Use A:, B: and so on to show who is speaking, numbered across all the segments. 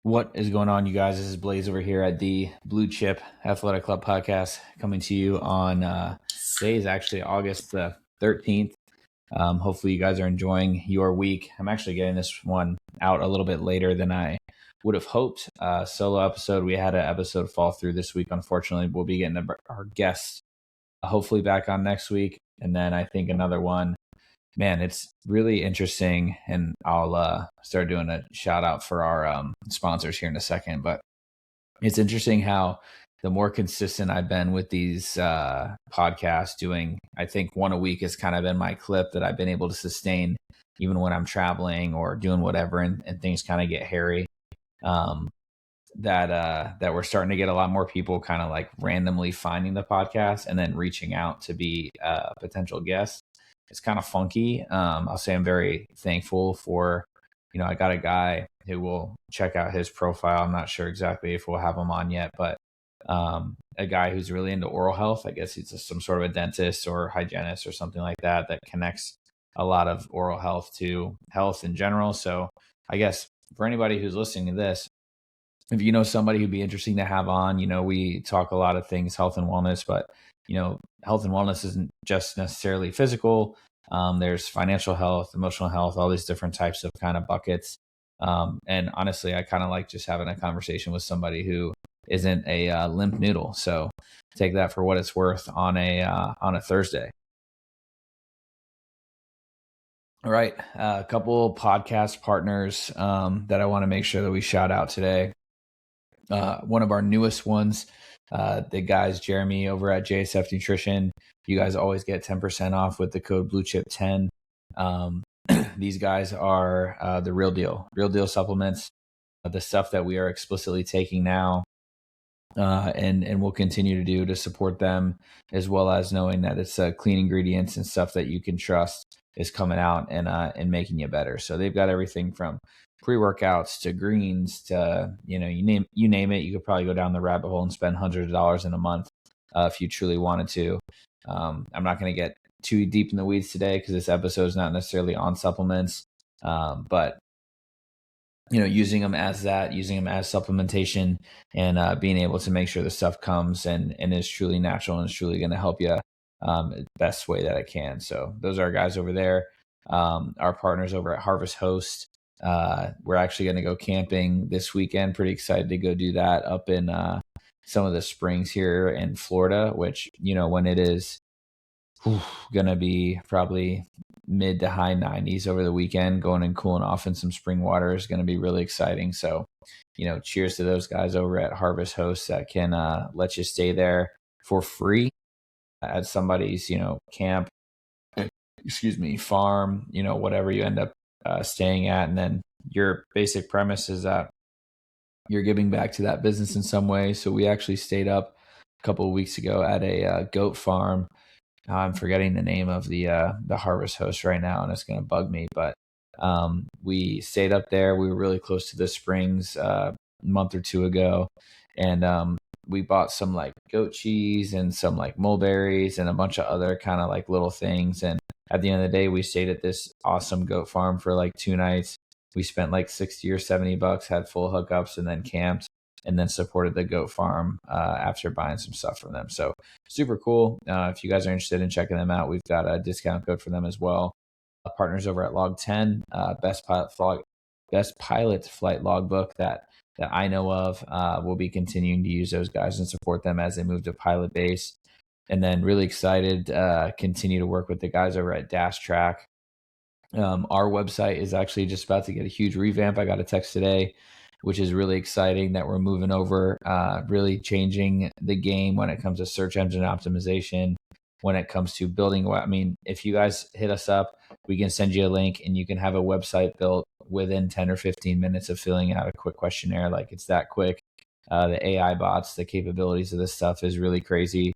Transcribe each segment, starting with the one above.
A: What is going on, you guys? This is Blaze over here at the Blue Chip Athletic Club podcast, coming to you on today is actually August the 13th. Hopefully, you guys are enjoying your week. I'm actually getting this one out a little bit later than I would have hoped. Solo episode. We had an episode fall through this week. Unfortunately, we'll be getting our guests hopefully back on next week, and then I think another one. Man, it's really interesting, and I'll start doing a shout out for our sponsors here in a second. But it's interesting how the more consistent I've been with these podcasts, doing I think one a week has kind of been my clip that I've been able to sustain, even when I'm traveling or doing whatever, and things kind of get hairy. That we're starting to get a lot more people kind of like randomly finding the podcast and then reaching out to be potential guests. It's kind of funky. I'll say I'm very thankful for, I got a guy who will check out his profile. I'm not sure exactly if we'll have him on yet, but a guy who's really into oral health. I guess he's some sort of a dentist or hygienist or something like that connects a lot of oral health to health in general. So I guess for anybody who's listening to this, if you know somebody who'd be interesting to have on, we talk a lot of things health and wellness, but health and wellness isn't just necessarily physical. There's financial health, emotional health, all these different types of kind of buckets. And honestly, I kind of like just having a conversation with somebody who isn't a limp noodle. So take that for what it's worth on a Thursday. All right, a couple podcast partners that I want to make sure that we shout out today. One of our newest ones, the guys, Jeremy over at JSF Nutrition. You guys always get 10% off with the code BlueChip10. These guys are the real deal supplements, the stuff that we are explicitly taking now, and we'll continue to do to support them, as well as knowing that it's clean ingredients and stuff that you can trust is coming out and making you better. So they've got everything from pre-workouts to greens to you name it. You could probably go down the rabbit hole and spend hundreds of dollars in a month if you truly wanted to. I'm not going to get too deep in the weeds today because this episode is not necessarily on supplements, but using them as supplementation and being able to make sure the stuff comes and is truly natural and is truly going to help you best way that it can. So those are our guys over there. Our partners over at Harvest Host. We're actually going to go camping this weekend. Pretty excited to go do that up in some of the springs here in Florida, which, when it is going to be probably mid to high 90s over the weekend, going and cooling off in some spring water is going to be really exciting. So, cheers to those guys over at Harvest Host that can let you stay there for free at somebody's, camp, farm, whatever you end up staying at. And then your basic premise is that you're giving back to that business in some way. So we actually stayed up a couple of weeks ago at a goat farm. I'm forgetting the name of the Harvest Host right now, and it's going to bug me. But we stayed up there. We were really close to the springs a month or two ago, and we bought some like goat cheese and some like mulberries and a bunch of other kind of like little things. And at the end of the day, we stayed at this awesome goat farm for like 2 nights. We spent like $60 or $70, had full hookups, and then camped, and then supported the goat farm after buying some stuff from them. So super cool. If you guys are interested in checking them out, we've got a discount code for them as well. Partners over at Log 10, best pilot flight logbook that I know of. We'll be continuing to use those guys and support them as they move to pilot base. And then really excited continue to work with the guys over at Dash Track. Our website is actually just about to get a huge revamp. I got a text today, which is really exciting that we're moving over, really changing the game when it comes to search engine optimization, when it comes to building. I mean, if you guys hit us up, we can send you a link and you can have a website built within 10 or 15 minutes of filling out a quick questionnaire. Like, it's that quick. The AI bots, the capabilities of this stuff is really crazy.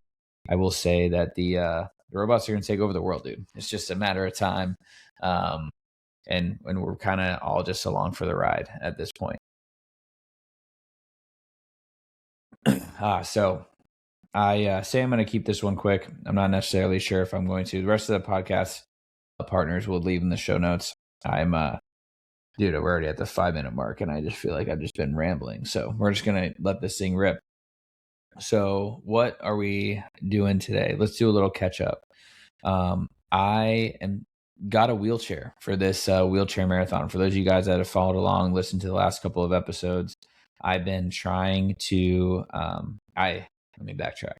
A: I will say that the robots are going to take over the world, dude. It's just a matter of time. And we're kind of all just along for the ride at this point. So I say I'm going to keep this one quick. I'm not necessarily sure if I'm going to. The rest of the podcast partners will leave in the show notes. I'm Dude, we're already at the 5-minute mark, and I just feel like I've just been rambling. So we're just gonna let this thing rip. So what are we doing today? Let's do a little catch up. I am got a wheelchair for this wheelchair marathon. For those of you guys that have followed along, listened to the last couple of episodes, I've been trying to. I Let me backtrack.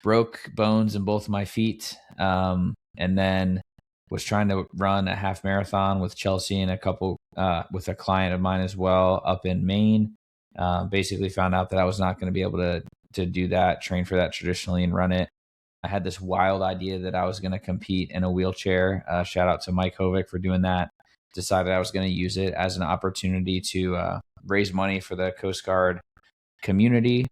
A: Broke bones in both of my feet, and then was trying to run a half marathon with Chelsea and a couple with a client of mine as well up in Maine. Basically found out that I was not going to be able to do that, train for that traditionally and run it. I had this wild idea that I was going to compete in a wheelchair. Shout out to Mike Hovick for doing that. Decided I was going to use it as an opportunity to raise money for the Coast Guard community.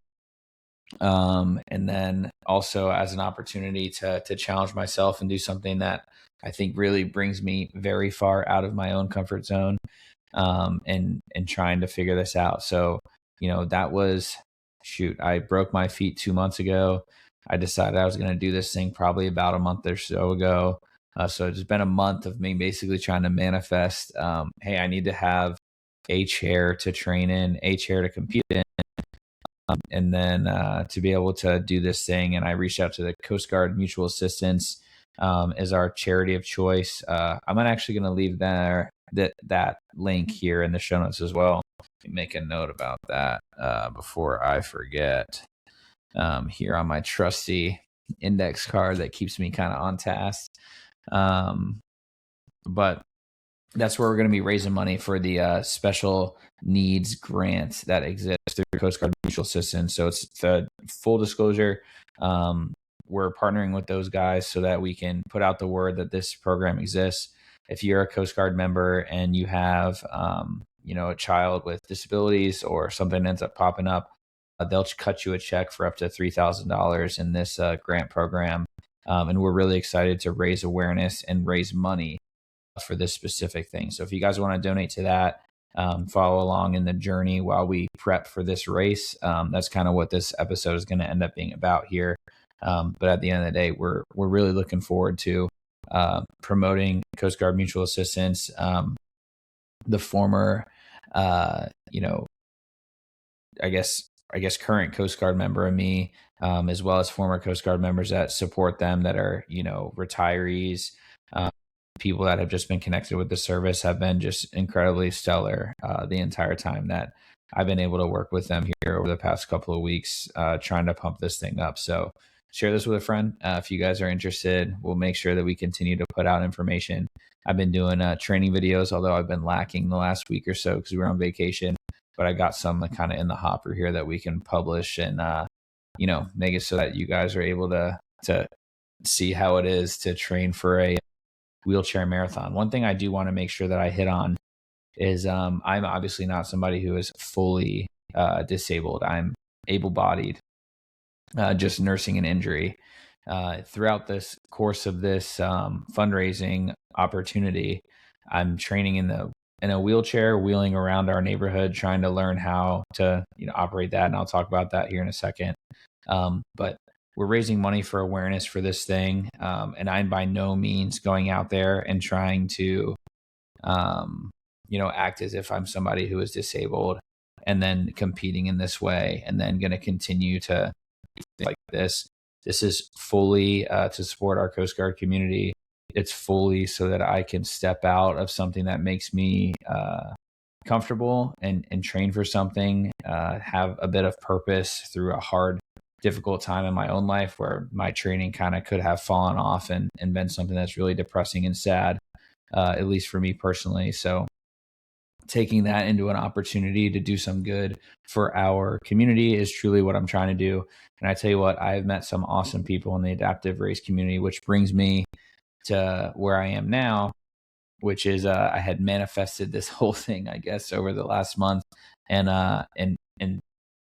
A: And then also as an opportunity to challenge myself and do something that I think really brings me very far out of my own comfort zone, and trying to figure this out. So, that was, I broke my feet 2 months ago. I decided I was going to do this thing probably about a month or so ago. So it's been a month of me basically trying to manifest, hey, I need to have a chair to train in, a chair to compete in, and then to be able to do this thing. And I reached out to the Coast Guard Mutual Assistance as our charity of choice. I'm actually going to leave that link here in the show notes as well. Let me make a note about that before I forget. Here on my trusty index card that keeps me kind of on task. But that's where we're going to be raising money for the special needs grant that exists through Coast Guard Mutual Assistance. So it's the full disclosure. We're partnering with those guys so that we can put out the word that this program exists. If you're a Coast Guard member and you have, a child with disabilities or something ends up popping up, they'll cut you a check for up to $3,000 in this grant program. And we're really excited to raise awareness and raise money for this specific thing. So if you guys want to donate to that, follow along in the journey while we prep for this race. That's kind of what this episode is going to end up being about here. But at the end of the day, we're really looking forward to promoting Coast Guard Mutual Assistance. The former, I guess current Coast Guard member and me, as well as former Coast Guard members that support them that are, retirees, people that have just been connected with the service have been just incredibly stellar the entire time that I've been able to work with them here over the past couple of weeks, trying to pump this thing up. So share this with a friend. If you guys are interested, we'll make sure that we continue to put out information. I've been doing training videos, although I've been lacking the last week or so because we were on vacation, but I got some kind of in the hopper here that we can publish and, make it so that you guys are able to see how it is to train for a wheelchair marathon. One thing I do want to make sure that I hit on is I'm obviously not somebody who is fully disabled. I'm able-bodied, just nursing an injury. Throughout this course of this fundraising opportunity, I'm training in a wheelchair, wheeling around our neighborhood, trying to learn how to operate that, and I'll talk about that here in a second. But we're raising money for awareness for this thing, and I'm by no means going out there and trying to, act as if I'm somebody who is disabled and then competing in this way and then going to continue to do like this. This is fully to support our Coast Guard community. It's fully so that I can step out of something that makes me comfortable and train for something, have a bit of purpose through a hard, difficult time in my own life where my training kind of could have fallen off and been something that's really depressing and sad, at least for me personally. So taking that into an opportunity to do some good for our community is truly what I'm trying to do. And I tell you what, I've met some awesome people in the adaptive race community, which brings me to where I am now, which is I had manifested this whole thing, I guess, over the last month, and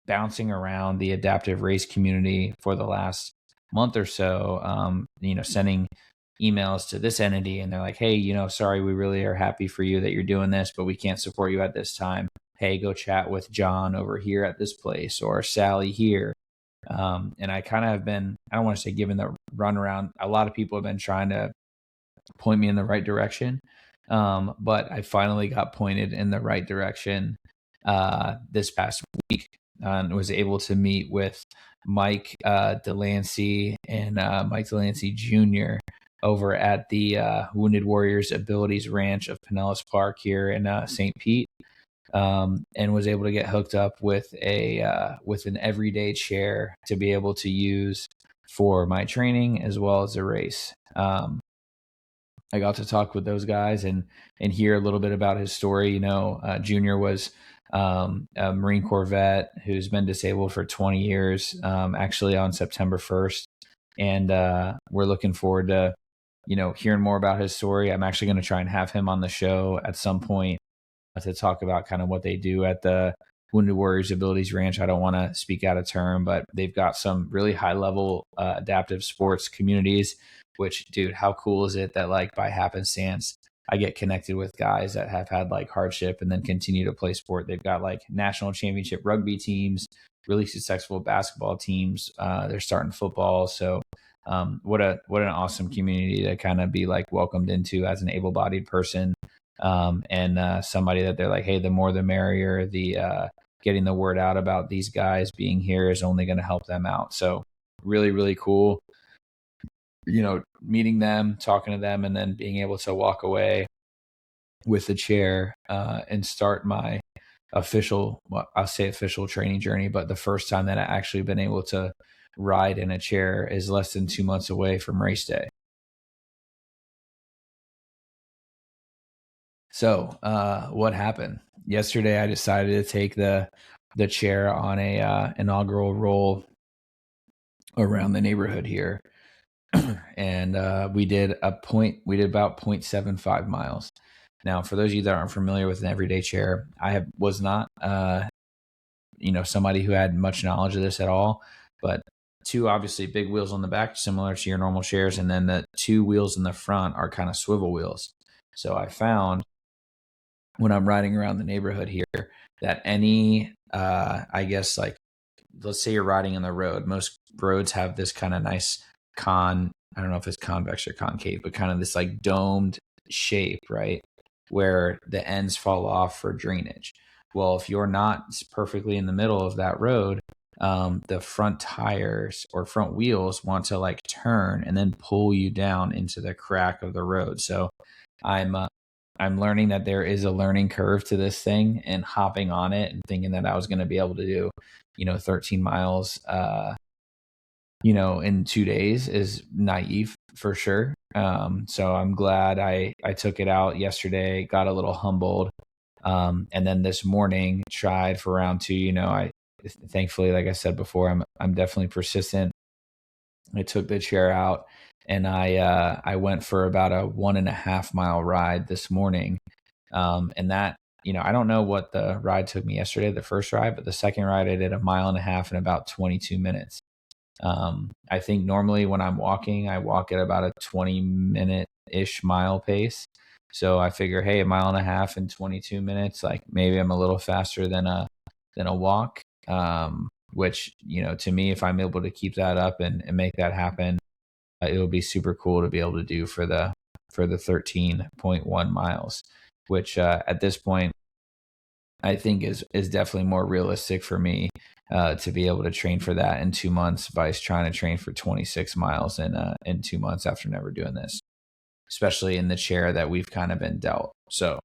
A: bouncing around the adaptive race community for the last month or so, sending emails to this entity, and they're like, hey, sorry, we really are happy for you that you're doing this, but we can't support you at this time. Hey, go chat with John over here at this place or Sally here. And I kind of have been, I don't want to say given the runaround. A lot of people have been trying to point me in the right direction. But I finally got pointed in the right direction this past week, and was able to meet with Mike DeLancey and Mike DeLancey Jr. over at the Wounded Warriors Abilities Ranch of Pinellas Park here in St. Pete, and was able to get hooked up with an everyday chair to be able to use for my training as well as a race. I got to talk with those guys and hear a little bit about his story. Junior was a Marine Corps vet who's been disabled for 20 years, actually on September 1st. And we're looking forward to, hearing more about his story. I'm actually going to try and have him on the show at some point to talk about kind of what they do at the Wounded Warriors Abilities Ranch. I don't want to speak out of turn, but they've got some really high level adaptive sports communities, which, dude, how cool is it that like by happenstance, I get connected with guys that have had like hardship and then continue to play sport. They've got like national championship rugby teams, really successful basketball teams. They're starting football. So what an awesome community to kind of be like welcomed into as an able-bodied person. And somebody that they're like, hey, the more the merrier. The getting the word out about these guys being here is only going to help them out. So really, really cool. Meeting them, talking to them, and then being able to walk away with the chair and start my official training journey. But the first time that I actually been able to ride in a chair is less than 2 months away from race day. So what happened? Yesterday, I decided to take the chair on a inaugural roll around the neighborhood here. And we did about 0.75 miles. Now, for those of you that aren't familiar with an everyday chair, I was not, somebody who had much knowledge of this at all, but two obviously big wheels on the back, similar to your normal chairs. And then the two wheels in the front are kind of swivel wheels. So I found when I'm riding around the neighborhood here that any, let's say you're riding on the road. Most roads have this kind of nice I don't know if it's convex or concave, but kind of this like domed shape, right? Where the ends fall off for drainage. Well, if you're not perfectly in the middle of that road, the front tires or front wheels want to like turn and then pull you down into the crack of the road. So I'm learning that there is a learning curve to this thing, and hopping on it and thinking that I was going to be able to do, 13 miles, in 2 days is naive for sure. So I'm glad I took it out yesterday, got a little humbled. And then this morning tried for round 2. I thankfully, like I said before, I'm definitely persistent. I took the chair out and I went for about a 1.5 mile ride this morning. And that, I don't know what the ride took me yesterday, the first ride, but the second ride I did 1.5 miles in about 22 minutes. I think normally when I'm walking, I walk at about a 20-minute-ish mile pace. So I figure, hey, 1.5 miles in 22 minutes, like maybe I'm a little faster than a walk. Which, to me, if I'm able to keep that up and make that happen, it will be super cool to be able to do for the 13.1 miles, which at this point, I think is definitely more realistic for me to be able to train for that in 2 months by trying to train for 26 miles in 2 months after never doing this, especially in the chair that we've kind of been dealt. So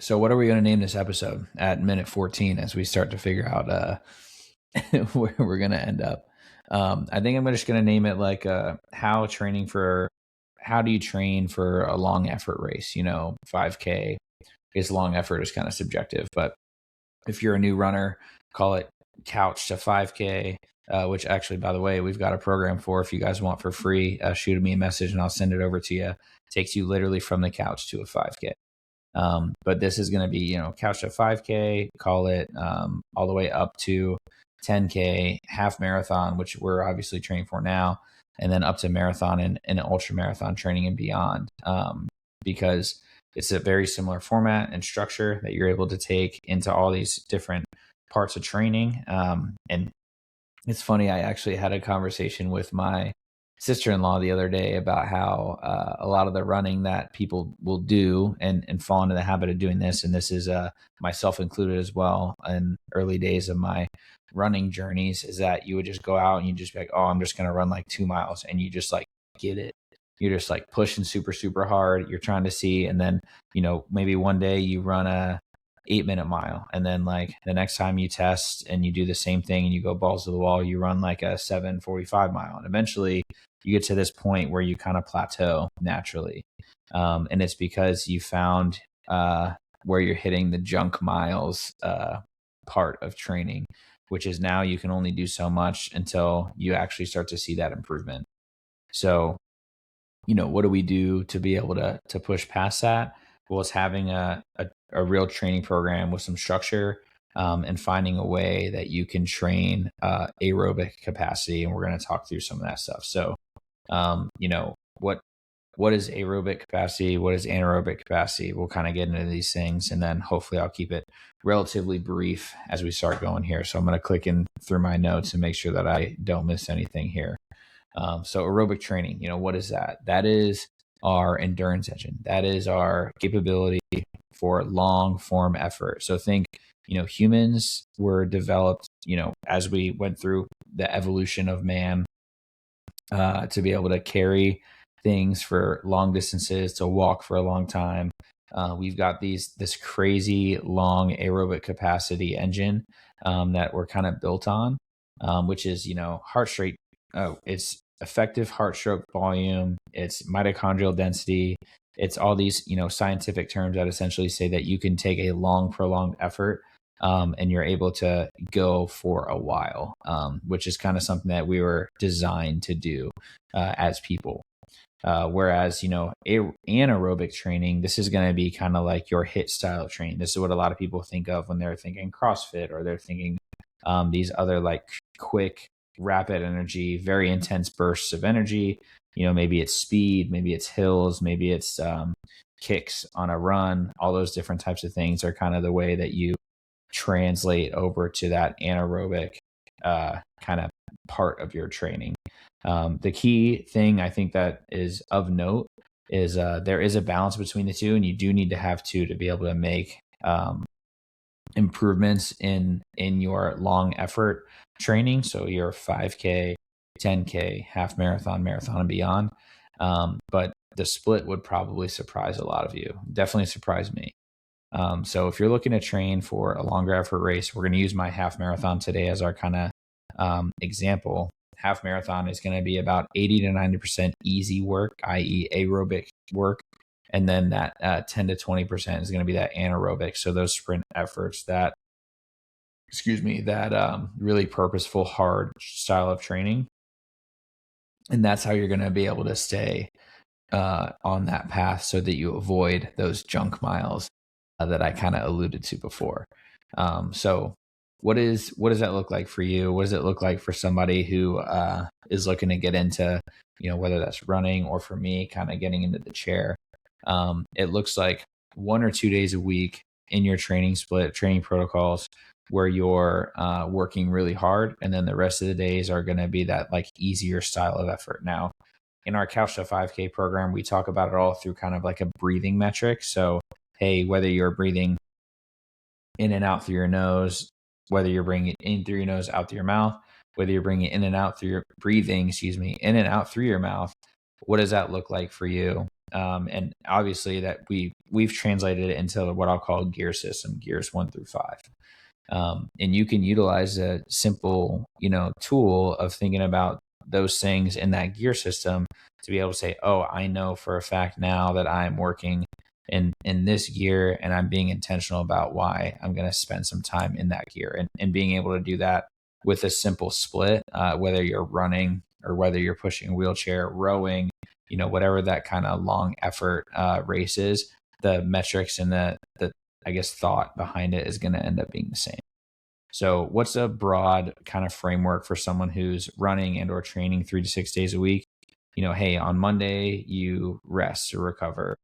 A: what are we going to name this episode at minute 14 as we start to figure out where we're going to end up? I think I'm just going to name it like how do you train for a long effort race, 5K. Because long effort is kind of subjective, but if you're a new runner, call it couch to 5K, which actually, by the way, we've got a program for. If you guys want for free, shoot me a message and I'll send it over to you. It takes you literally from the couch to a 5K. But this is going to be, couch to 5K, call it all the way up to 10K, half marathon, which we're obviously training for now, and then up to marathon and ultra marathon training and beyond. Because it's a very similar format and structure that you're able to take into all these different parts of training. And it's funny, I actually had a conversation with my sister-in-law the other day about how a lot of the running that people will do and fall into the habit of doing this, and this is myself included as well in early days of my running journeys, is that you would just go out and you just be like, oh, I'm just going to run like 2 miles, and you just like get it. You're just like pushing super, super hard. You're trying to see, and then, maybe one day you run a 8-minute mile, and then like the next time you test and you do the same thing and you go balls to the wall, you run like a 7:45 mile, and eventually you get to this point where you kind of plateau naturally, and it's because you found where you're hitting the junk miles part of training, which is now you can only do so much until you actually start to see that improvement. So what do we do to be able to push past that? Well, it's having a real training program with some structure, and finding a way that you can train aerobic capacity. And we're going to talk through some of that stuff. So, what is aerobic capacity? What is anaerobic capacity? We'll kind of get into these things, and then hopefully I'll keep it relatively brief as we start going here. So I'm going to click in through my notes and make sure that I don't miss anything here. So aerobic training, what is that? That is our endurance engine. That is our capability for long form effort. So think, humans were developed, as we went through the evolution of man, to be able to carry things for long distances, to walk for a long time. We've got this crazy long aerobic capacity engine that we're kind of built on, which is, heart rate. It's effective heart stroke volume. It's mitochondrial density. It's all these, scientific terms that essentially say that you can take a long, prolonged effort, and you're able to go for a while, which is kind of something that we were designed to do as people. Whereas, anaerobic training, this is going to be kind of like your HIIT style of training. This is what a lot of people think of when they're thinking CrossFit, or they're thinking these other like quick, rapid energy, very intense bursts of energy. Maybe it's speed, maybe it's hills, maybe it's kicks on a run. All those different types of things are kind of the way that you translate over to that anaerobic kind of part of your training. The key thing I think that is of note is there is a balance between the two, and you do need to have two to be able to make improvements in your long effort training. So your 5K, 10K, half marathon, marathon, and beyond. But the split would probably surprise a lot of you. Definitely surprise me. So if you're looking to train for a longer effort race, we're going to use my half marathon today as our kind of example. Half marathon is going to be about 80 to 90% easy work, i.e. aerobic work. And then that 10 to 20% is going to be that anaerobic. So those sprint efforts, that really purposeful, hard style of training. And that's how you're going to be able to stay on that path so that you avoid those junk miles that I kind of alluded to before. So what does that look like for you? What does it look like for somebody who is looking to get into, whether that's running, or for me, kind of getting into the chair? It looks like 1 or 2 days a week in your training protocols where you're working really hard, and then the rest of the days are going to be that like easier style of effort. Now, in our Couch to 5K program, we talk about it all through kind of like a breathing metric. So, hey, whether you're breathing in and out through your nose, whether you're bringing it in through your nose, out through your mouth, whether you're bringing it in and out through your breathing, in and out through your mouth, what does that look like for you? And obviously that we've translated it into what I'll call gear system, gears 1 through 5. And you can utilize a simple, tool of thinking about those things in that gear system to be able to say, oh, I know for a fact now that I'm working in this gear, and I'm being intentional about why I'm going to spend some time in that gear, and being able to do that with a simple split, whether you're running or whether you're pushing a wheelchair, rowing, whatever that kind of long effort race is, the metrics and the I guess thought behind it is going to end up being the same. So what's a broad kind of framework for someone who's running and or training 3 to 6 days a week? Hey, on Monday you rest or recover.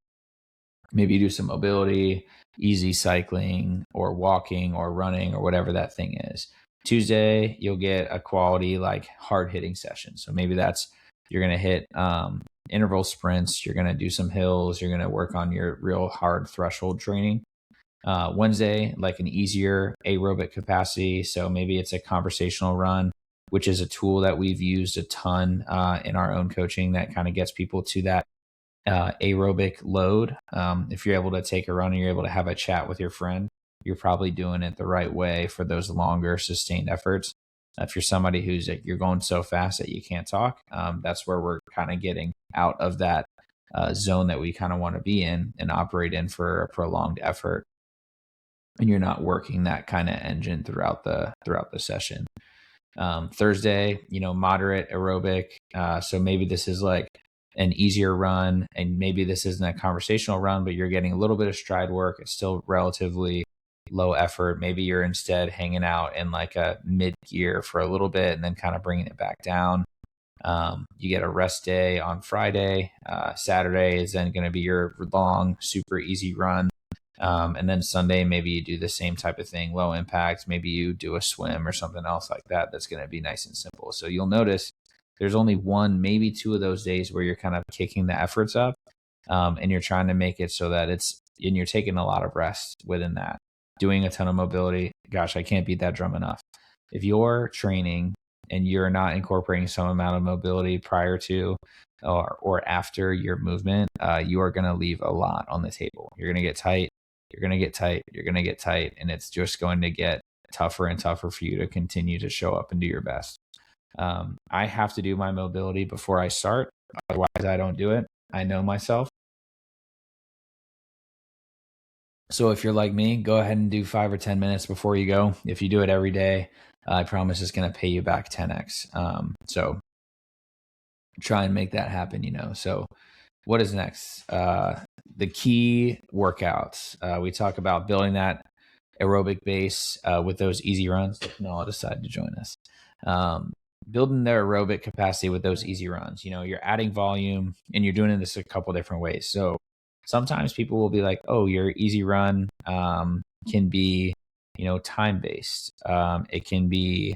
A: Maybe you do some mobility, easy cycling or walking or running or whatever that thing is. Tuesday, you'll get a quality like hard hitting session. So maybe that's you're going to hit interval sprints. You're going to do some hills. You're going to work on your real hard threshold training. Wednesday, like an easier aerobic capacity. So maybe it's a conversational run, which is a tool that we've used a ton in our own coaching that kind of gets people to that aerobic load. If you're able to take a run and you're able to have a chat with your friend, you're probably doing it the right way for those longer sustained efforts. If you're somebody who's you're going so fast that you can't talk, that's where we're kind of getting out of that zone that we kind of want to be in and operate in for a prolonged effort. And you're not working that kind of engine throughout the session. Thursday, moderate aerobic. So maybe this is like an easier run, and maybe this isn't a conversational run, but you're getting a little bit of stride work. It's still relatively low effort. Maybe you're instead hanging out in like a mid gear for a little bit and then kind of bringing it back down. You get a rest day on Friday. Saturday is then going to be your long, super easy run. And then Sunday, maybe you do the same type of thing, low impact. Maybe you do a swim or something else like that. That's going to be nice and simple. So you'll notice there's only one, maybe two of those days where you're kind of kicking the efforts up, and you're trying to make it so that and you're taking a lot of rest within that. Doing a ton of mobility. Gosh, I can't beat that drum enough. If you're training and you're not incorporating some amount of mobility prior to or after your movement, you are going to leave a lot on the table. You're going to get tight. You're going to get tight. You're going to get tight. And it's just going to get tougher and tougher for you to continue to show up and do your best. I have to do my mobility before I start. Otherwise, I don't do it. I know myself. So if you're like me, go ahead and do 5 or 10 minutes before you go. If you do it every day, I promise it's going to pay you back 10x. So try and make that happen, So what is next? The key workouts. We talk about building that aerobic base with those easy runs. Noah decided to join us. Building their aerobic capacity with those easy runs. You're adding volume and you're doing this a couple different ways. So sometimes people will be like, oh, your easy run can be, time-based. It can be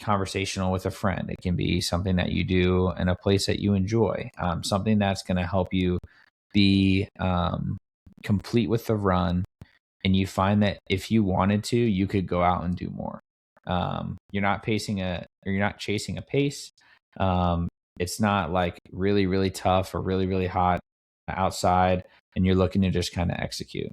A: conversational with a friend. It can be something that you do in a place that you enjoy, something that's going to help you be complete with the run. And you find that if you wanted to, you could go out and do more. You're not chasing a pace. It's not like really, really tough or really, really hot outside, and you're looking to just kind of execute.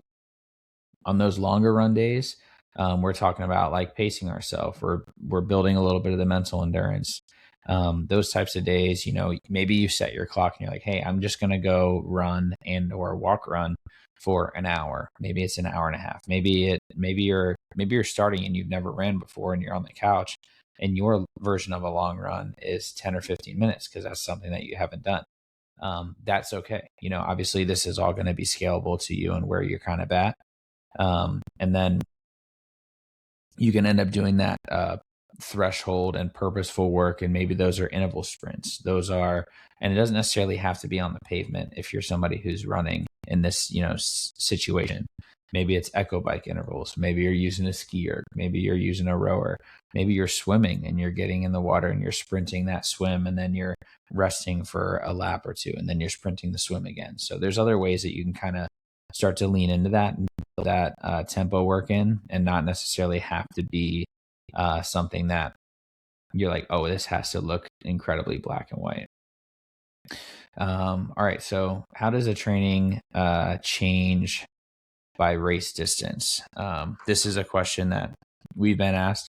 A: On those longer run days, we're talking about like pacing ourselves. We're building a little bit of the mental endurance. Those types of days, maybe you set your clock and you're like, hey, I'm just going to go run or walk run for an hour. Maybe it's an hour and a half. Maybe you're starting and you've never ran before and you're on the couch and your version of a long run is 10 or 15 minutes because that's something that you haven't done. That's okay. Obviously this is all going to be scalable to you and where you're kind of at. And then you can end up doing that threshold and purposeful work, and maybe those are interval sprints. And it doesn't necessarily have to be on the pavement if you're somebody who's running in this situation. Maybe it's echo bike intervals. Maybe you're using a skier. Maybe you're using a rower. Maybe you're swimming and you're getting in the water and you're sprinting that swim, and then you're resting for a lap or two, and then you're sprinting the swim again. So there's other ways that you can kind of start to lean into that and build that tempo work in, and not necessarily have to be something that you're like, oh, this has to look incredibly black and white. All right. So how does a training change by race distance? This is a question that we've been asked.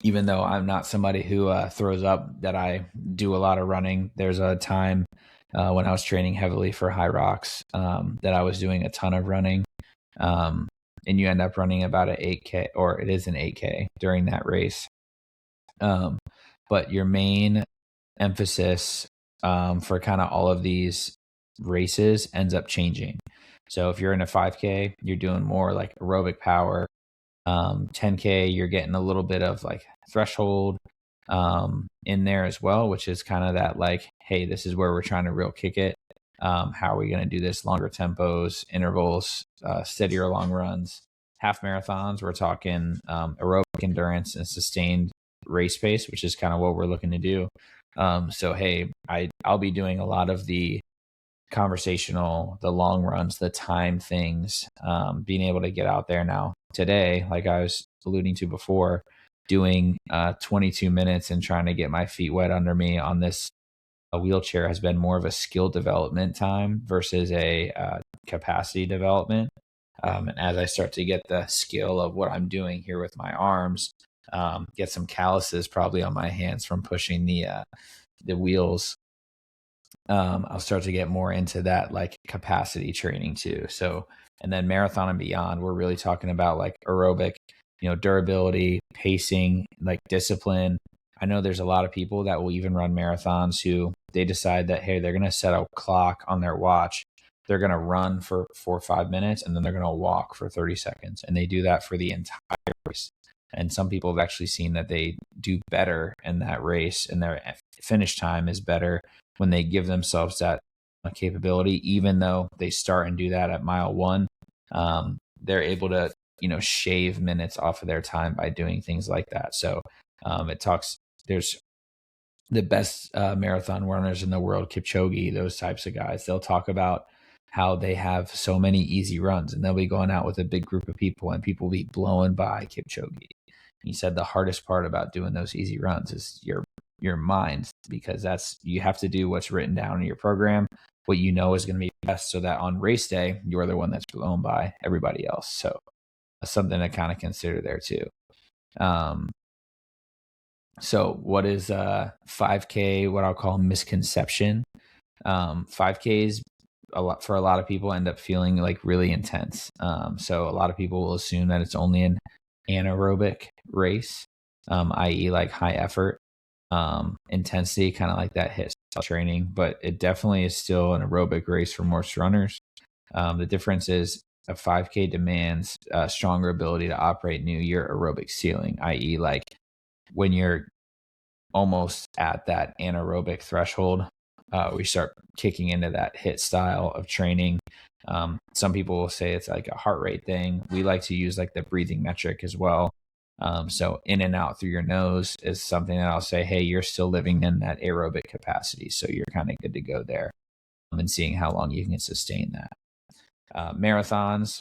A: Even though I'm not somebody who throws up that I do a lot of running, there's a time when I was training heavily for high rocks that I was doing a ton of running. And you end up running about an 8K, or it is an 8K during that race. But your main emphasis for kind of all of these races ends up changing. So if you're in a 5K, you're doing more like aerobic power. 10K, you're getting a little bit of like threshold in there as well, which is kind of that like, hey, this is where we're trying to real kick it. How are we going to do this? Longer tempos, intervals, steadier long runs, half marathons. We're talking aerobic endurance and sustained race pace, which is kind of what we're looking to do. So, hey, I'll be doing a lot of the conversational, the long runs, the time things, being able to get out there now today, like I was alluding to before, doing 22 minutes and trying to get my feet wet under me on this wheelchair has been more of a skill development time versus a capacity development. And as I start to get the skill of what I'm doing here with my arms, get some calluses probably on my hands from pushing the wheels, I'll start to get more into that like capacity training too. So, and then marathon and beyond, we're really talking about like aerobic, durability, pacing, like discipline. I know there's a lot of people that will even run marathons who they decide that, hey, they're going to set a clock on their watch. They're going to run for 4 or 5 minutes and then they're going to walk for 30 seconds. And they do that for the entire race. And some people have actually seen that they do better in that race and their finish time is better when they give themselves that capability, even though they start and do that at mile 1. They're able to, shave minutes off of their time by doing things like that. So there's the best marathon runners in the world, Kipchoge, those types of guys. They'll talk about how they have so many easy runs and they'll be going out with a big group of people and people will be blown by Kipchoge. He said the hardest part about doing those easy runs is your mind, because you have to do what's written down in your program, what you know is going to be best, so that on race day, you're the one that's blown by everybody else. So something to kind of consider there too. So what is 5K, what I'll call misconception? 5Ks for a lot of people end up feeling like really intense. So a lot of people will assume that it's only an anaerobic race, i.e. like high effort, intensity, kind of like that HIIT training, but it definitely is still an aerobic race for most runners. The difference is a 5K demands a stronger ability to operate near your aerobic ceiling, i.e. like when you're almost at that anaerobic threshold, we start kicking into that HIIT style of training. Some people will say it's like a heart rate thing. We like to use like the breathing metric as well. So in and out through your nose is something that I'll say, hey, you're still living in that aerobic capacity. So you're kind of good to go there, and seeing how long you can sustain that. Marathons,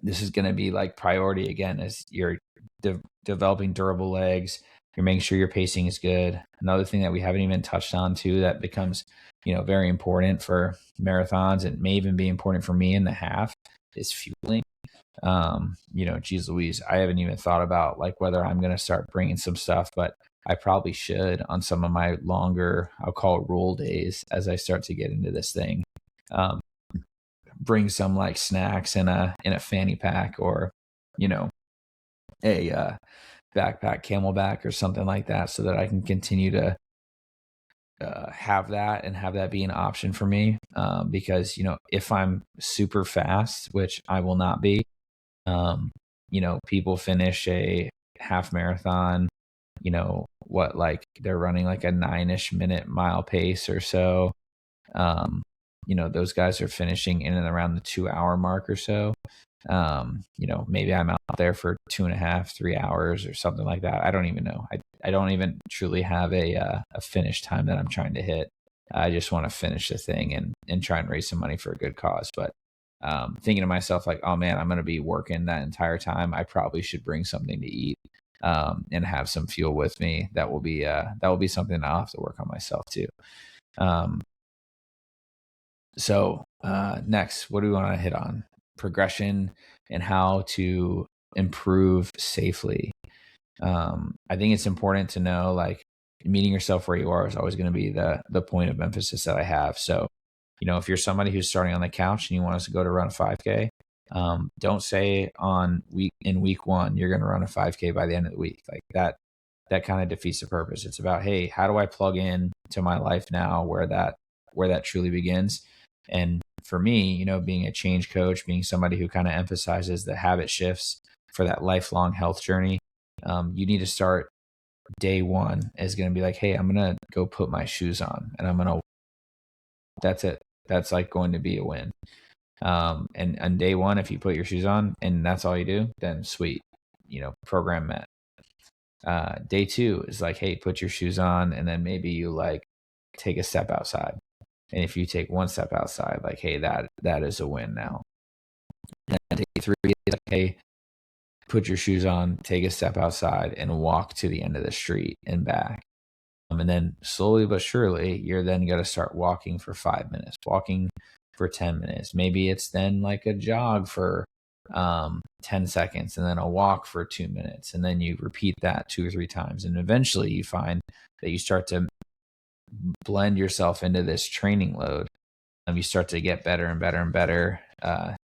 A: this is going to be like priority again, as you're developing durable legs. You're making sure your pacing is good. Another thing that we haven't even touched on too, that becomes, very important for marathons and may even be important for me in the half, is fueling. Geez Louise, I haven't even thought about like whether I'm going to start bringing some stuff, but I probably should on some of my longer, I'll call it roll days, as I start to get into this thing. Bring some like snacks in a fanny pack, or, a backpack, camelback or something like that, so that I can continue to have that and have that be an option for me. Because, if I'm super fast, which I will not be, people finish a half marathon, like they're running like a 9-ish minute mile pace or so. Those guys are finishing in and around the 2-hour mark or so. Maybe I'm out there for 2.5, 3 hours or something like that. I don't even know. I don't even truly have a finish time that I'm trying to hit. I just want to finish the thing and try and raise some money for a good cause. But thinking to myself like, oh man, I'm going to be working that entire time. I probably should bring something to eat and have some fuel with me. That will be something I'll have to work on myself too. So next, what do we want to hit on? Progression and how to improve safely. I think it's important to know, like, meeting yourself where you are is always going to be the point of emphasis that I have. So, if you're somebody who's starting on the couch and you want us to go to run a 5K, don't say in week 1 you're going to run a 5K by the end of the week. Like that kind of defeats the purpose. It's about, hey, how do I plug in to my life now where that truly begins? And for me, being a change coach, being somebody who kind of emphasizes the habit shifts for that lifelong health journey, you need to start day 1 is going to be like, hey, I'm going to go put my shoes on and that's it. That's like going to be a win. And on day 1, if you put your shoes on and that's all you do, then sweet, program met. Day 2 is like, hey, put your shoes on, and then maybe you like take a step outside. And if you take one step outside, like, hey, that is a win now. And day 3 is like, hey, put your shoes on, take a step outside, and walk to the end of the street and back. And then slowly but surely, you're then going to start walking for 5 minutes, walking for 10 minutes. Maybe it's then like a jog for 10 seconds and then a walk for 2 minutes. And then you repeat that 2 or 3 times. And eventually you find that you start to blend yourself into this training load. You start to get better and better and better.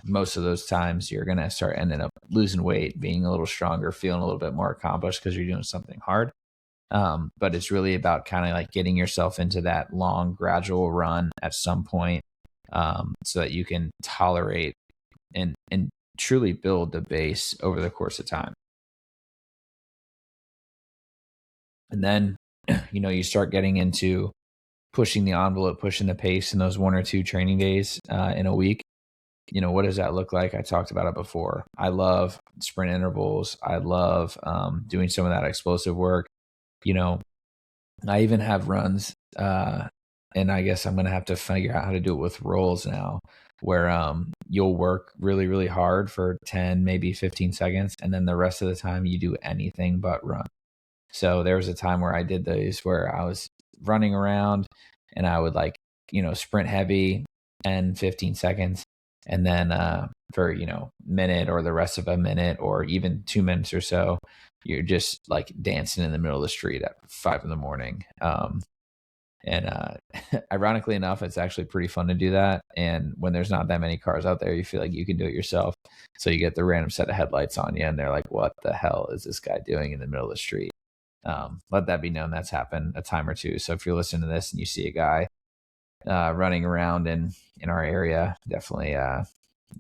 A: Most of those times you're going to start ending up losing weight, being a little stronger, feeling a little bit more accomplished because you're doing something hard. But it's really about kind of like getting yourself into that long, gradual run at some point, so that you can tolerate and truly build the base over the course of time. And then, you start getting into pushing the envelope, pushing the pace in those 1 or 2 training days in a week. What does that look like? I talked about it before. I love sprint intervals. I love doing some of that explosive work. I even have runs, and I guess I'm going to have to figure out how to do it with rolls now, where you'll work really, really hard for 10, maybe 15 seconds, and then the rest of the time you do anything but run. So there was a time where I did those where I was running around and I would sprint heavy 10, 15 seconds. And then for, minute or the rest of a minute or even 2 minutes or so, you're just like dancing in the middle of the street at 5 a.m. And ironically enough, it's actually pretty fun to do that. And when there's not that many cars out there, you feel like you can do it yourself. So you get the random set of headlights on you and they're like, what the hell is this guy doing in the middle of the street? Let that be known. That's happened a time or two. So if you're listening to this and you see a guy running around in our area, definitely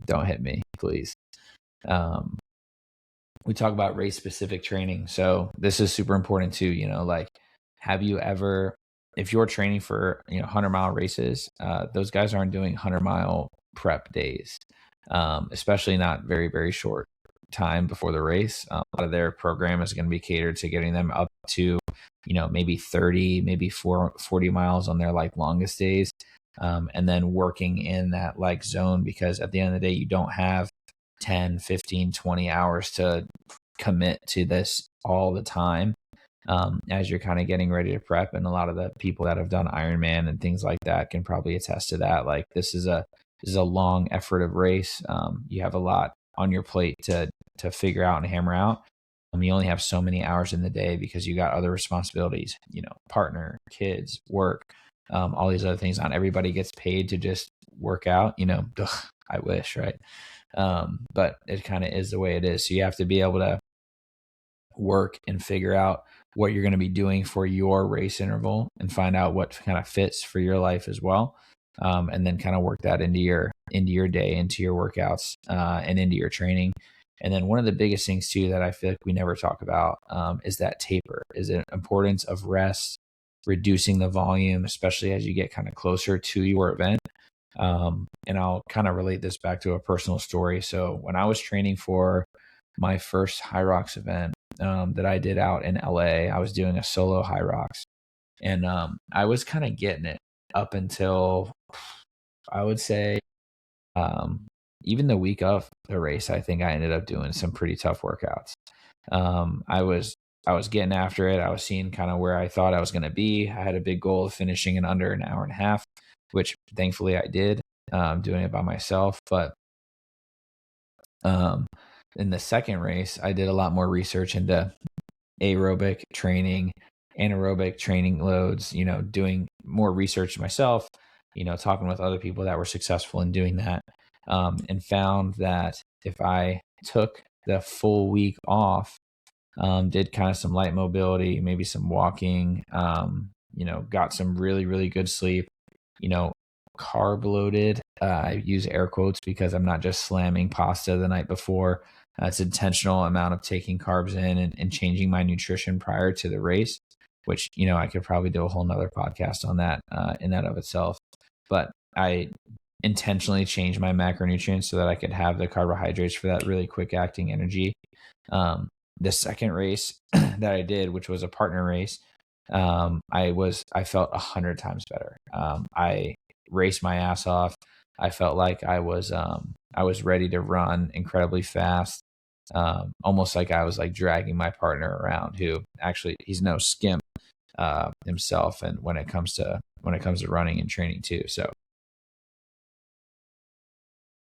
A: don't hit me, please. We talk about race specific training. So this is super important too. Have you ever, if you're training for 100-mile races, those guys aren't doing 100-mile prep days, especially not very, very short time before the race. A lot of their program is going to be catered to getting them up to maybe 30, maybe 40 miles on their longest days, and then working in that zone, because at the end of the day you don't have 10, 15, 20 hours to commit to this all the time, as you're kind of getting ready to prep. And a lot of the people that have done Ironman and things like that can probably attest to that. This is a long effort of race. You have a lot on your plate to figure out and hammer out. You only have so many hours in the day because you got other responsibilities, partner, kids, work, all these other things. Not everybody gets paid to just work out, I wish, right? But it kind of is the way it is. So you have to be able to work and figure out what you're going to be doing for your race interval and find out what kind of fits for your life as well. And then kind of work that into your day, into your workouts, and into your training. And then one of the biggest things too that I feel like we never talk about is that taper, is the importance of rest, reducing the volume, especially as you get kind of closer to your event. And I'll kind of relate this back to a personal story. So when I was training for my first High Rocks event that I did out in LA, I was doing a solo High Rocks, and I was kind of getting it up until, I would say, even the week of the race. I think I ended up doing some pretty tough workouts. I was getting after it. I was seeing kind of where I thought I was going to be. I had a big goal of finishing in under an hour and a half, which thankfully I did, doing it by myself. But in the second race, I did a lot more research into aerobic training, anaerobic training loads, doing more research myself, talking with other people that were successful in doing that, and found that if I took the full week off, did kind of some light mobility, maybe some walking, got some really, really good sleep, carb loaded. I use air quotes because I'm not just slamming pasta the night before. It's intentional amount of taking carbs in and changing my nutrition prior to the race, which, I could probably do a whole nother podcast on that in that of itself. But I intentionally changed my macronutrients so that I could have the carbohydrates for that really quick acting energy. The second race that I did, which was a partner race, I felt 100 times better. I raced my ass off. I felt like I was ready to run incredibly fast. Almost like I was like dragging my partner around, who actually he's no skimp himself, and when it comes to running and training too. So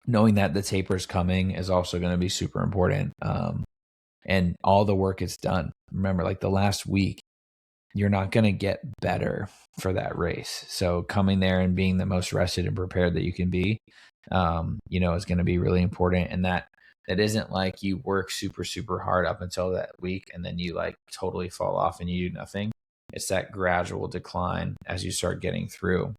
A: knowing that the taper is coming is also going to be super important. And all the work is done. Remember, like the last week, you're not going to get better for that race. So coming there and being the most rested and prepared that you can be, is going to be really important. And that isn't like you work super, super hard up until that week and then you like totally fall off and you do nothing. It's that gradual decline as you start getting through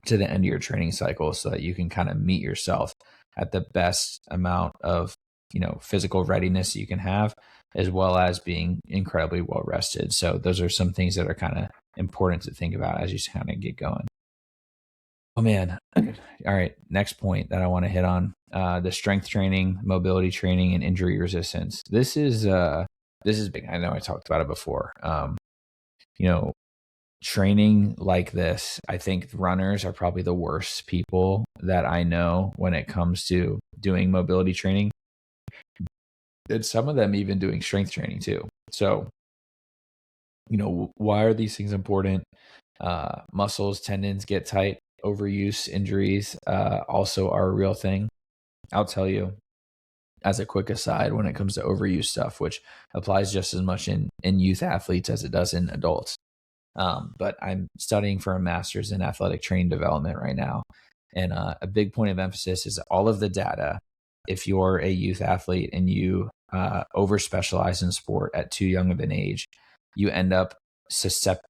A: to the end of your training cycle, so that you can kind of meet yourself at the best amount of physical readiness you can have, as well as being incredibly well rested. So those are some things that are kind of important to think about as you kind of get going. Oh man. All right. Next point that I want to hit on, the strength training, mobility training, and injury resistance. This is big. I know I talked about it before. Training like this, I think runners are probably the worst people that I know when it comes to doing mobility training. And some of them even doing strength training too. So, why are these things important? Muscles, tendons get tight, overuse, injuries also are a real thing. I'll tell you as a quick aside, when it comes to overuse stuff, which applies just as much in youth athletes as it does in adults. But I'm studying for a master's in athletic training development right now. And a big point of emphasis is all of the data. If you're a youth athlete and you over specialize in sport at too young of an age, you end up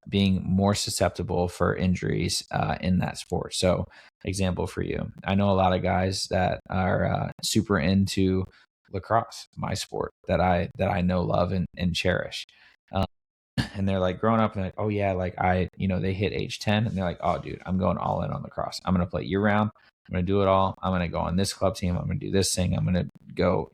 A: being more susceptible for injuries in that sport. So example for you, I know a lot of guys that are super into lacrosse, my sport that I know, love, and cherish. And they're like growing up and like, oh yeah, like they hit age 10 and they're like, oh dude, I'm going all in on lacrosse. I'm going to play year round. I'm going to do it all. I'm going to go on this club team. I'm going to do this thing. I'm going to go,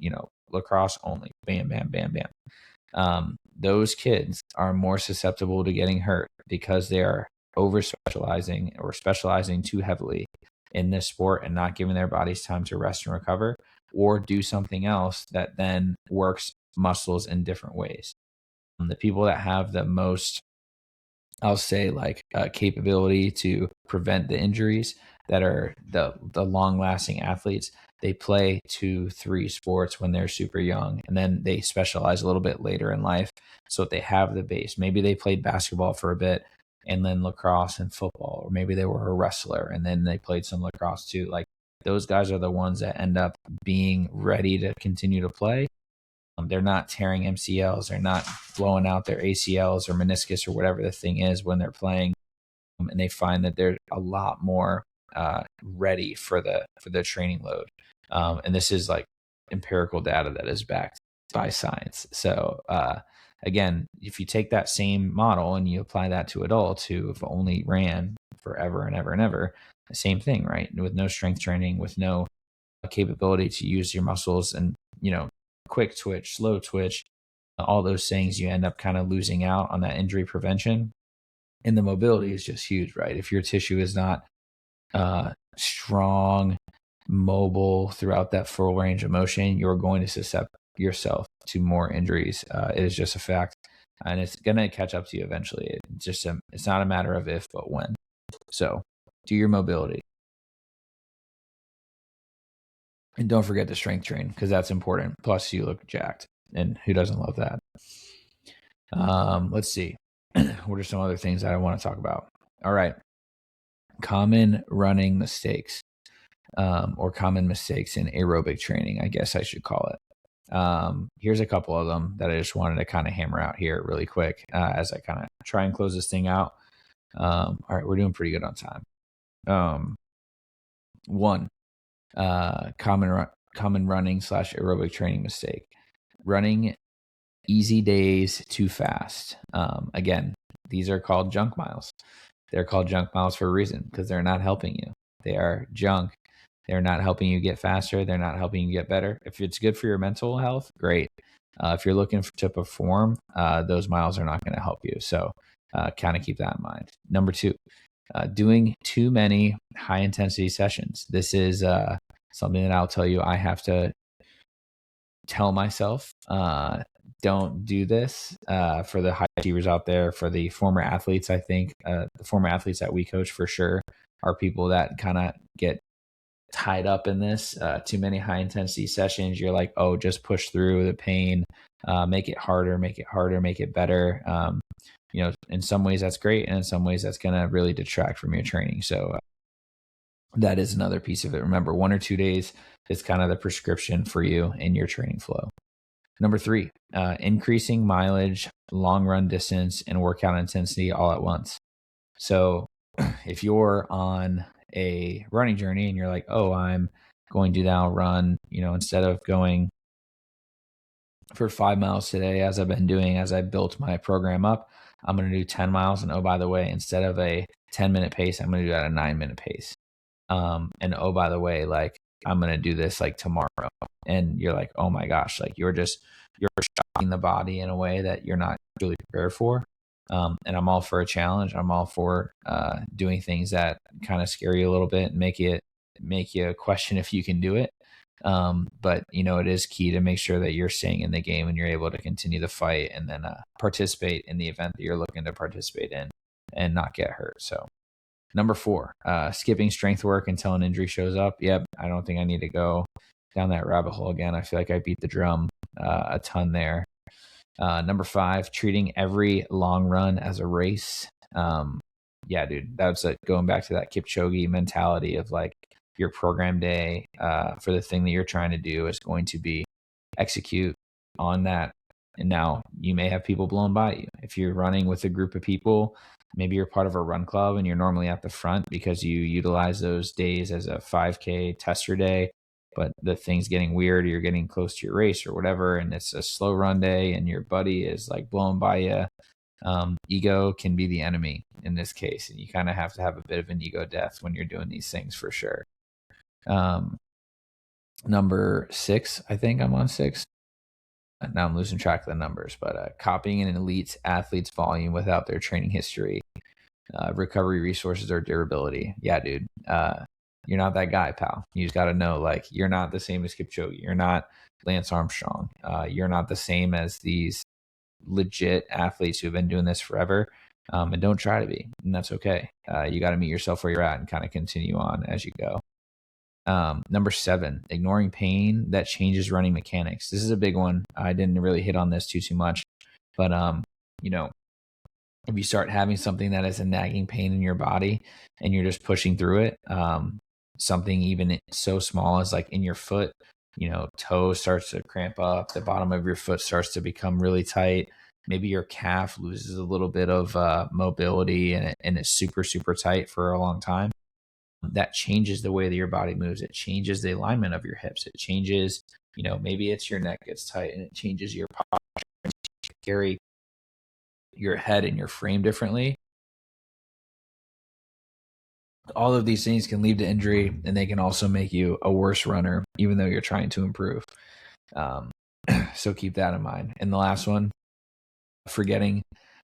A: lacrosse only. Bam, bam, bam, bam. Those kids are more susceptible to getting hurt because they are over specializing or specializing too heavily in this sport and not giving their bodies time to rest and recover or do something else that then works muscles in different ways. The people that have the most, I'll say, like capability to prevent the injuries, that are the long lasting athletes, they play 2-3 sports when they're super young, and then they specialize a little bit later in life, so they have the base. Maybe they played basketball for a bit and then lacrosse and football, or maybe they were a wrestler and then they played some lacrosse too. Like those guys are the ones that end up being ready to continue to play. They're not tearing MCLs. They're not blowing out their ACLs or meniscus or whatever the thing is when they're playing. And they find that they're a lot more ready for the training load. And this is like empirical data that is backed by science. So again, if you take that same model and you apply that to adults who have only ran forever and ever and ever, the same thing, right? With no strength training, with no capability to use your muscles and, quick twitch, slow twitch, all those things, you end up kind of losing out on that injury prevention. And the mobility is just huge, right? If your tissue is not strong, mobile throughout that full range of motion, you're going to suscept yourself to more injuries. It is just a fact, and it's going to catch up to you eventually. It's not a matter of if, but when. So do your mobility. And don't forget to strength train, because that's important. Plus, you look jacked, and who doesn't love that? Let's see. What are some other things that I want to talk about? All right. Common running mistakes, or common mistakes in aerobic training, I guess I should call it. Here's a couple of them that I just wanted to kind of hammer out here really quick as I kind of try and close this thing out. All right, we're doing pretty good on time. One, common running / aerobic training mistake: running easy days too fast. Again, these are called junk miles. They're called junk miles for a reason, because they're not helping you. They are junk. They're not helping you get faster. They're not helping you get better. If it's good for your mental health, great. If you're looking to perform, those miles are not going to help you. So kind of keep that in mind. Number 2, doing too many high intensity sessions. This is something that I'll tell you I have to tell myself, don't do this. For the high achievers out there, for the former athletes, I think the former athletes that we coach for sure are people that kind of get tied up in this. Too many high intensity sessions. You're like, oh, just push through the pain, make it harder, make it better. In some ways that's great, and in some ways that's going to really detract from your training. So that is another piece of it. Remember, 1 or 2 days is kind of the prescription for you in your training flow. Number 3, increasing mileage, long run distance, and workout intensity all at once. So if you're on a running journey and you're like, oh, I'm going to now run, instead of going for 5 miles today, as I've been doing, as I built my program up, I'm going to do 10 miles. And oh, by the way, instead of a 10-minute pace, I'm going to do at a 9-minute pace. And oh, by the way, like I'm going to do this like tomorrow. And you're like, oh my gosh, like you're shocking the body in a way that you're not really prepared for. And I'm all for a challenge. I'm all for doing things that kind of scare you a little bit and make you question if you can do it. But it is key to make sure that you're staying in the game and you're able to continue the fight and then participate in the event that you're looking to participate in and not get hurt. So number 4, skipping strength work until an injury shows up. Yep. I don't think I need to go down that rabbit hole again. I feel like I beat the drum a ton there. Number 5, treating every long run as a race. Yeah, dude, that's like going back to that Kipchoge mentality of like your program day for the thing that you're trying to do is going to be execute on that. And now you may have people blown by you. If you're running with a group of people, maybe you're part of a run club and you're normally at the front because you utilize those days as a 5K tester day. But the thing's getting weird, or you're getting close to your race or whatever, and it's a slow run day and your buddy is like blown by you. Ego can be the enemy in this case. And you kind of have to have a bit of an ego death when you're doing these things for sure. Number 6, I think I'm on 6. Now I'm losing track of the numbers, but copying an elite athlete's volume without their training history, recovery resources, or durability. Yeah, dude. You're not that guy, pal. You just got to know, like, you're not the same as Kipchoge. You're not Lance Armstrong. You're not the same as these legit athletes who have been doing this forever. And don't try to be, and that's okay. You got to meet yourself where you're at and kind of continue on as you go. Number 7, ignoring pain that changes running mechanics. This is a big one. I didn't really hit on this too much, but if you start having something that is a nagging pain in your body and you're just pushing through it, something even so small as like in your foot, toe starts to cramp up, the bottom of your foot starts to become really tight. Maybe your calf loses a little bit of mobility and it's super, super tight for a long time. That changes the way that your body moves. It changes the alignment of your hips. It changes, maybe it's your neck gets tight and it changes your posture. You carry your head and your frame differently. All of these things can lead to injury, and they can also make you a worse runner, even though you're trying to improve. So keep that in mind. And the last one, forgetting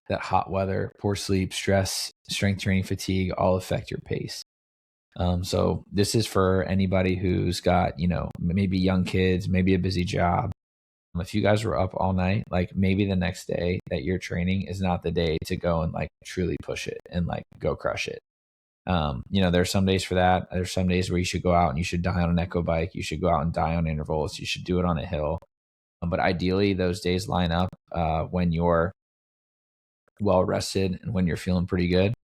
A: that hot weather, poor sleep, stress, strength training, fatigue all affect your pace. So this is for anybody who's got, maybe young kids, maybe a busy job. If you guys were up all night, like maybe the next day that you're training is not the day to go and like truly push it and like go crush it. There's some days for that. There's some days where you should go out and you should die on an echo bike. You should go out and die on intervals. You should do it on a hill. But ideally those days line up when you're well rested and when you're feeling pretty good.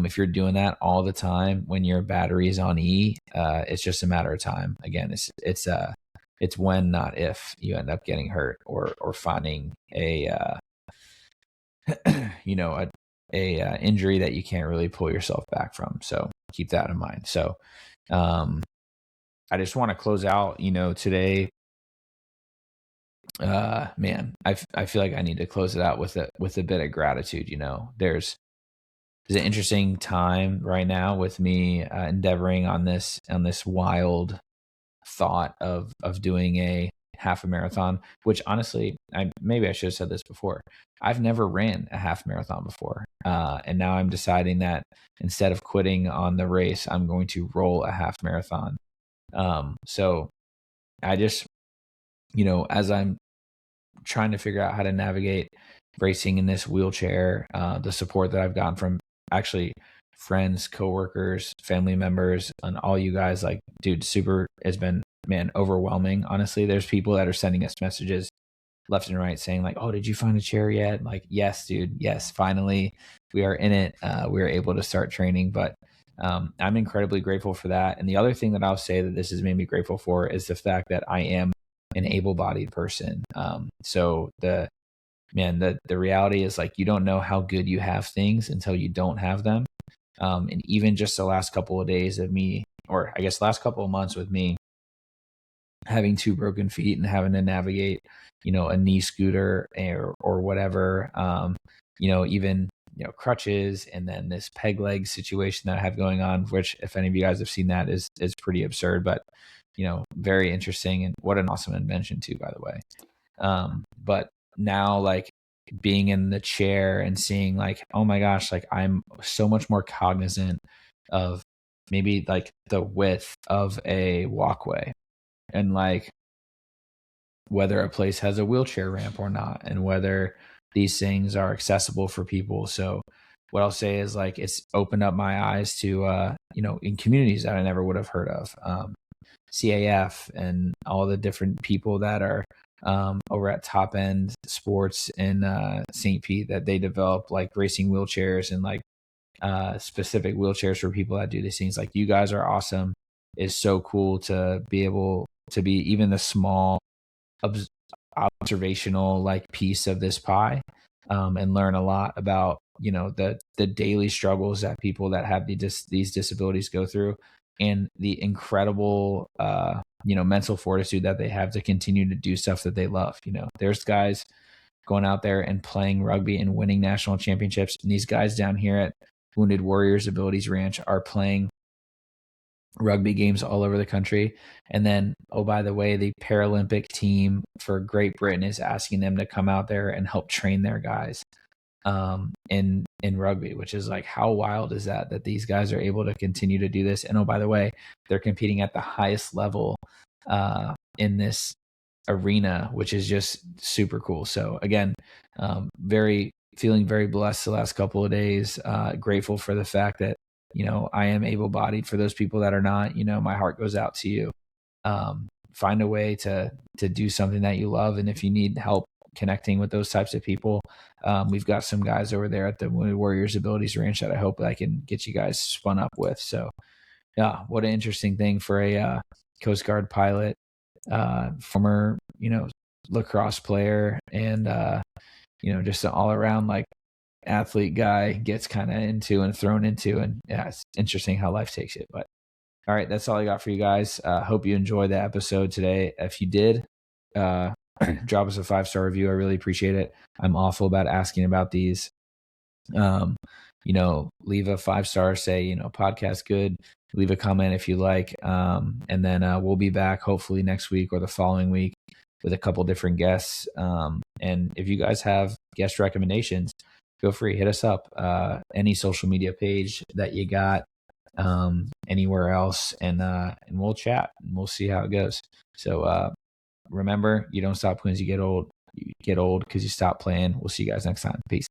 A: If you're doing that all the time, when your battery is on E, it's just a matter of time. Again, it's when, not if, you end up getting hurt or finding a injury that you can't really pull yourself back from. So keep that in mind. So I just want to close out, today. Man, I feel like I need to close it out with a bit of gratitude. There's an interesting time right now with me endeavoring on this wild thought of doing a half a marathon, which honestly, maybe I should have said this before. I've never ran a half marathon before. And now I'm deciding that instead of quitting on the race, I'm going to roll a half marathon. So I just, as I'm trying to figure out how to navigate racing in this wheelchair, the support that I've gotten from actually friends, coworkers, family members, and all you guys, like, dude, super has been, man, overwhelming. Honestly, there's people that are sending us messages left and right saying like, oh, did you find a chair yet? Like, yes, dude. Yes. Finally we are in it. We are able to start training, but I'm incredibly grateful for that. And the other thing that I'll say that this has made me grateful for is the fact that I am an able-bodied person. So the reality is, like, you don't know how good you have things until you don't have them. And even just the last couple of days of me, or I guess last couple of months with me having 2 broken feet and having to navigate, a knee scooter or whatever, even, crutches, and then this peg leg situation that I have going on, which, if any of you guys have seen that, is pretty absurd, but, very interesting, and what an awesome invention too, by the way. But now, like, being in the chair and seeing like, oh my gosh, like, I'm so much more cognizant of maybe like the width of a walkway, and like whether a place has a wheelchair ramp or not, and whether these things are accessible for people. So what I'll say is, like, it's opened up my eyes to, in communities that I never would have heard of, CAF and all the different people that are over at Top End Sports in St. Pete, that they develop like racing wheelchairs and like specific wheelchairs for people that do these things. Like, you guys are awesome. It's so cool to be able to be even the small observational like piece of this pie, and learn a lot about, the daily struggles that people that have these disabilities go through, and the incredible mental fortitude that they have to continue to do stuff that they love. There's guys going out there and playing rugby and winning national championships, and these guys down here at Wounded Warriors Abilities Ranch are playing rugby games all over the country. And then, oh, by the way, the Paralympic team for Great Britain is asking them to come out there and help train their guys in rugby, which is like, how wild is that these guys are able to continue to do this? And oh, by the way, they're competing at the highest level in this arena, which is just super cool. So again, feeling very blessed the last couple of days, grateful for the fact that, I am able-bodied. For those people that are not, my heart goes out to you. Find a way to do something that you love. And if you need help connecting with those types of people, we've got some guys over there at the Wounded Warriors Abilities Ranch that I hope I can get you guys spun up with. So yeah, what an interesting thing for a Coast Guard pilot, former, lacrosse player, and, just an all around like athlete guy gets kind of into and thrown into. And yeah, it's interesting how life takes it. But all right, that's all I got for you guys. Hope you enjoyed the episode today. If you did, drop us a 5-star review. I really appreciate it. I'm awful about asking about these. Leave a 5-star, say, podcast good. Leave a comment if you like. And then we'll be back hopefully next week or the following week with a couple different guests. And if you guys have guest recommendations, feel free, hit us up, any social media page that you got, anywhere else, and we'll chat and we'll see how it goes. So remember, you don't stop when you get old. You get old because you stop playing. We'll see you guys next time. Peace.